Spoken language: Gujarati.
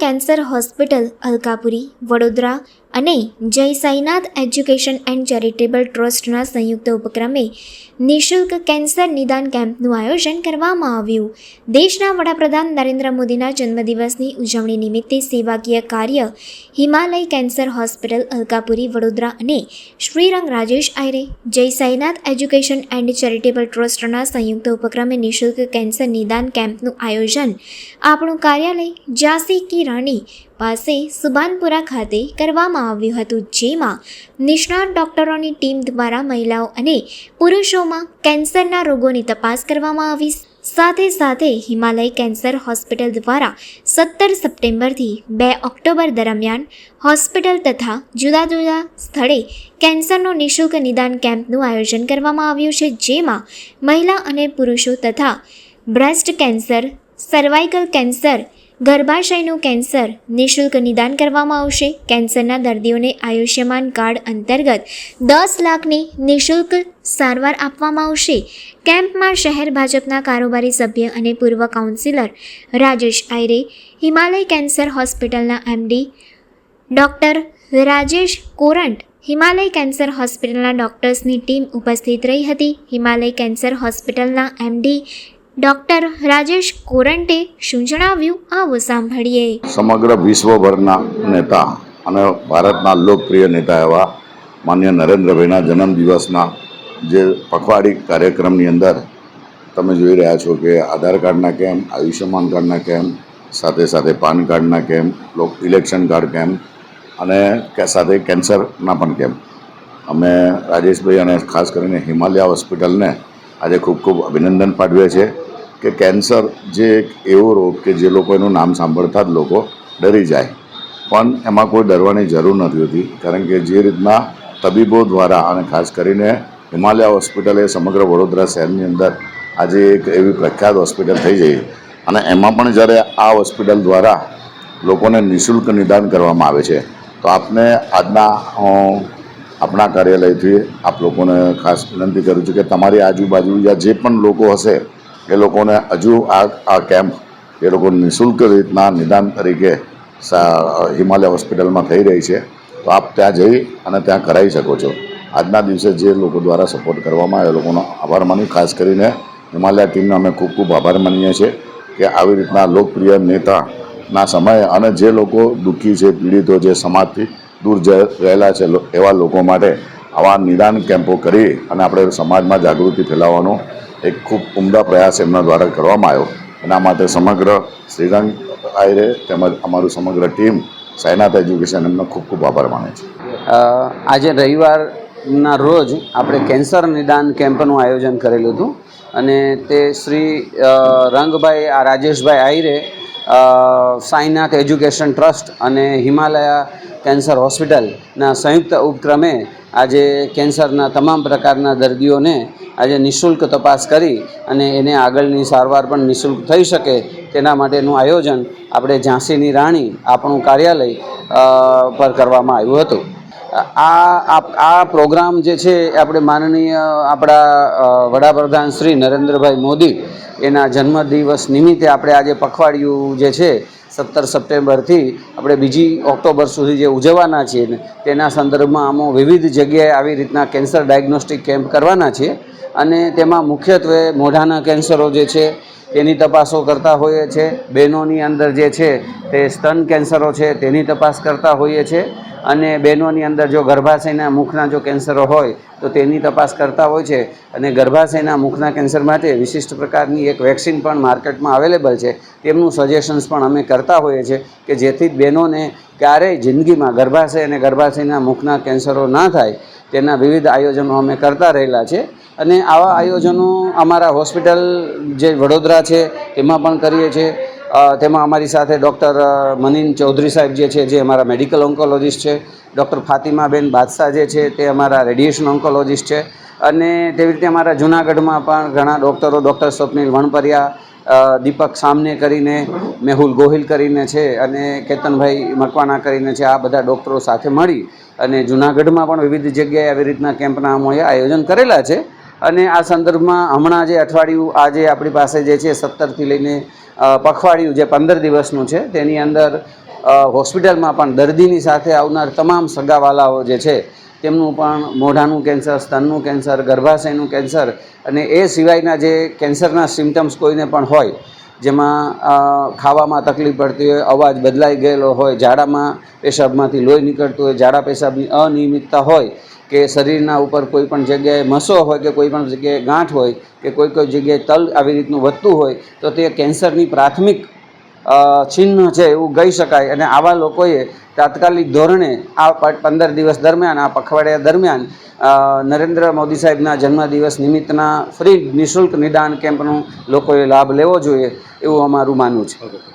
કેન્સર હોસ્પિટલ અલકાપુરી વડોદરા અને જય સાઈનાથ એજ્યુકેશન એન્ડ ચેરિટેબલ ટ્રસ્ટના સંયુક્ત ઉપક્રમે નિઃશુલ્ક કેન્સર નિદાન કેમ્પનું આયોજન કરવામાં આવ્યું. દેશના વડાપ્રધાન નરેન્દ્ર મોદીના જન્મદિવસની ઉજવણી નિમિત્તે સેવાકીય કાર્ય હિમાલય કેન્સર હોસ્પિટલ અલકાપુરી વડોદરા અને શ્રીરંગ રાજેશ આયરે જય સાઈનાથ એજ્યુકેશન એન્ડ ચેરિટેબલ ટ્રસ્ટના સંયુક્ત ઉપક્રમે નિઃશુલ્ક કેન્સર નિદાન કેમ્પનું આયોજન આપણું કાર્યાલય ઝાંસી કી રાણી પાસે સુભાનપુરા ખાતે કરવામાં આવ્યું હતું, જેમાં નિષ્ણાત ડોક્ટરોની ટીમ દ્વારા મહિલાઓ અને પુરુષોમાં કેન્સરના રોગોની તપાસ કરવામાં આવી. સાથે હિમાલય કેન્સર હોસ્પિટલ દ્વારા 17 સપ્ટેમ્બરથી 2 ઓક્ટોબર દરમિયાન હોસ્પિટલ તથા જુદા જુદા સ્થળે કેન્સરનો નિઃશુલ્ક નિદાન કેમ્પનું આયોજન કરવામાં આવ્યું છે, જેમાં મહિલા અને પુરુષો તથા બ્રેસ્ટ કેન્સર, સર્વાઇકલ કેન્સર, ગર્ભાશયનું કેન્સર નિઃશુલ્ક નિદાન કરવામાં આવશે. કેન્સરના દર્દીઓને આયુષ્યમાન કાર્ડ અંતર્ગત 10 લાખની નિઃશુલ્ક સારવાર આપવામાં આવશે. કેમ્પમાં શહેર ભાજપના કારોબારી સભ્ય અને પૂર્વ કાઉન્સિલર રાજેશ આયરે, હિમાલય કેન્સર હોસ્પિટલના MD doctor Rajesh Korant, Himalaya cancer હોસ્પિટલના ડૉક્ટર્સની ટીમ ઉપસ્થિત રહી હતી. હિમાલય કેન્સર હોસ્પિટલના એમડી ડૉક્ટર રાજેશ કોરંટે શું જણાવ્યું, આવો સાંભળીએ. સમગ્ર વિશ્વભરના નેતા અને ભારતના લોકપ્રિય નેતા એવા માન્ય નરેન્દ્રભાઈના જન્મદિવસના જે પખવાડી કાર્યક્રમની અંદર તમે જોઈ રહ્યા છો કે આધાર કાર્ડના કેમ્પ, આયુષ્યમાન કાર્ડના કેમ્પ, સાથે પાન કાર્ડના કેમ્પ, ઇલેક્શન કાર્ડ કેમ્પ અને સાથે કેન્સરના પણ કેમ્પ. અમે રાજેશભાઈ અને ખાસ કરીને હિમાલય હોસ્પિટલને આજે ખૂબ અભિનંદન પાઠવીએ છીએ કે કેન્સર જે એક એવો રોગ કે જે લોકો એનું નામ સાંભળતા જ લોકો ડરી જાય, પણ એમાં કોઈ ડરવાની જરૂર નથી હોતી, કારણ કે જે રીતના તબીબો દ્વારા અને ખાસ કરીને હિમાલય હોસ્પિટલ એ સમગ્ર વડોદરા શહેરની અંદર આજે એક એવી પ્રખ્યાત હોસ્પિટલ થઈ ગઈ અને એમાં પણ જ્યારે આ હોસ્પિટલ દ્વારા લોકોને નિઃશુલ્ક નિદાન કરવામાં આવે છે, તો આપને આજના આપણા કાર્યાલયથી આપ લોકોને ખાસ વિનંતી કરું છું કે તમારી આજુબાજુ જે પણ લોકો હશે એ લોકોને હજુ આ કેમ્પ એ લોકો નિઃશુલ્ક રીતના નિદાન તરીકે હિમાલય હોસ્પિટલમાં થઈ રહી છે, તો આપ ત્યાં જઈ અને ત્યાં કરાવી શકો છો. આજના દિવસે જે લોકો દ્વારા સપોર્ટ કરવામાં આવે એ લોકોનો આભાર માની, ખાસ કરીને હિમાલય ટીમનો અમે ખૂબ આભાર માનીએ છીએ કે આવી રીતના લોકપ્રિય નેતાના સમયે અને જે લોકો દુઃખી છે, પીડિતો છે, સમાજથી દૂર રહેલા છે એવા લોકો માટે આવા નિદાન કેમ્પો કરી અને આપણે સમાજમાં જાગૃતિ ફેલાવવાનો એક ખૂબ ઉમદા પ્રયાસ એમના દ્વારા કરવામાં આવ્યો. એના માટે સમગ્ર શ્રીરંગ આયરે તેમજ અમારું સમગ્ર ટીમ સાઈનાથ એજ્યુકેશન એમનો ખૂબ આભાર માને છે. આજે રવિવારના રોજ આપણે કેન્સર નિદાન કેમ્પનું આયોજન કરેલું હતું અને તે શ્રી રંગભાઈ રાજેશભાઈ આયરે સાઈનાથ એજ્યુકેશન ટ્રસ્ટ અને હિમાલયા કેન્સર હોસ્પિટલના સંયુક્ત ઉપક્રમે આજે કેન્સરના તમામ પ્રકારના દર્દીઓને આજે નિઃશુલ્ક તપાસ કરી અને એને આગળની સારવાર પણ નિઃશુલ્ક થઈ શકે તેના માટેનું આયોજન આપણે ઝાંસીની રાણી આપણું કાર્યાલય પર કરવામાં આવ્યું હતું. આ પ્રોગ્રામ જે છે આપણે માનનીય આપણા વડાપ્રધાન શ્રી નરેન્દ્રભાઈ મોદી એના જન્મદિવસ નિમિત્તે આપણે આજે પખવાડિયું જે છે 17 સપ્ટેમ્બરથી આપણે 2 ઓક્ટોબર સુધી જે ઉજવવાના છીએ તેના સંદર્ભમાં અમે વિવિધ જગ્યાએ આવી રીતના કેન્સર ડાયગ્નોસ્ટિક કેમ્પ કરવાના છીએ અને તેમાં મુખ્યત્વે મોઢાના કેન્સરો જે છે તેની તપાસો કરતા હોઈએ છીએ. બહેનોની અંદર જે છે તે સ્તન કેન્સરો છે તેની તપાસ કરતા હોઈએ છીએ અને બહેનોની અંદર જો ગર્ભાશયના મુખના જો કેન્સરો હોય તો તેની તપાસ કરતા હોય છે અને ગર્ભાશયના મુખના કેન્સર માટે વિશિષ્ટ પ્રકારની એક વેક્સિન પણ માર્કેટમાં અવેલેબલ છે, તેમનું સજેશન્સ પણ અમે કરતા હોઈએ છીએ કે જેથી બહેનોને ક્યારેય જિંદગીમાં ગર્ભાશય અને ગર્ભાશયના મુખના કેન્સરો ના થાય તેના વિવિધ આયોજનો અમે કરતા રહેલા છે. અને આવા આયોજનો અમારા હોસ્પિટલ જે વડોદરા છે તેમાં પણ કરીએ છીએ. તેમાં અમારી સાથે ડૉક્ટર મનીન ચૌધરી સાહેબ જે છે જે અમારા મેડિકલ ઓન્કોલોજીસ્ટ છે, ડૉક્ટર ફાતિમાબેન બાદશાહ જે છે તે અમારા રેડિયેશન ઓન્કોલોજીસ્ટ છે અને તેવી રીતે અમારા જૂનાગઢમાં પણ ઘણા ડૉક્ટરો, ડૉક્ટર સ્વપ્નિલ વણપરિયા, દીપક સામને કરીને, મેહુલ ગોહિલ કરીને છે અને કેતનભાઈ મકવાણા કરીને છે, આ બધા ડૉક્ટરો સાથે મળી અને જૂનાગઢમાં પણ વિવિધ જગ્યાએ આવી રીતના કેમ્પના અમોએ આયોજન કરેલા છે. અને આ સંદર્ભમાં હમણાં જે અઠવાડિયું આજે આપણી પાસે જે છે 17થી લઈને પખવાડિયું જે 15 દિવસનું છે તેની અંદર હોસ્પિટલમાં પણ દર્દીની સાથે આવનાર તમામ સગાવાલાઓ જે છે તેમનું પણ મોઢાનું કેન્સર, સ્તનનું કેન્સર, ગર્ભાશયનું કેન્સર અને એ સિવાયના જે કેન્સરના સિમ્ટમ્સ કોઈને પણ હોય, જેમાં ખાવામાં તકલીફ પડતી હોય, અવાજ બદલાઈ ગયેલો હોય, ઝાડામાં પેશાબમાંથી લોહી નીકળતું હોય, ઝાડા પેશાબની અનિયમિતતા હોય કે શરીરના ઉપર કોઈ પણ જગ્યાએ મસો હોય કે કોઈ પણ જગ્યાએ ગાંઠ હોય કે કોઈ જગ્યાએ તલ આવી રીતનું વધતું હોય તો તે કેન્સરની પ્રાથમિક ચિહ્ન છે એવું કહી શકાય. અને આવા લોકોએ તાત્કાલિક ધોરણે આ 15 દિવસ દરમિયાન, આ પખવાડિયા દરમિયાન નરેન્દ્ર મોદી સાહેબના જન્મદિવસ નિમિત્તના ફ્રી નિઃશુલ્ક નિદાન કેમ્પનો લોકોએ લાભ લેવો જોઈએ એવું અમારું માનવું છે.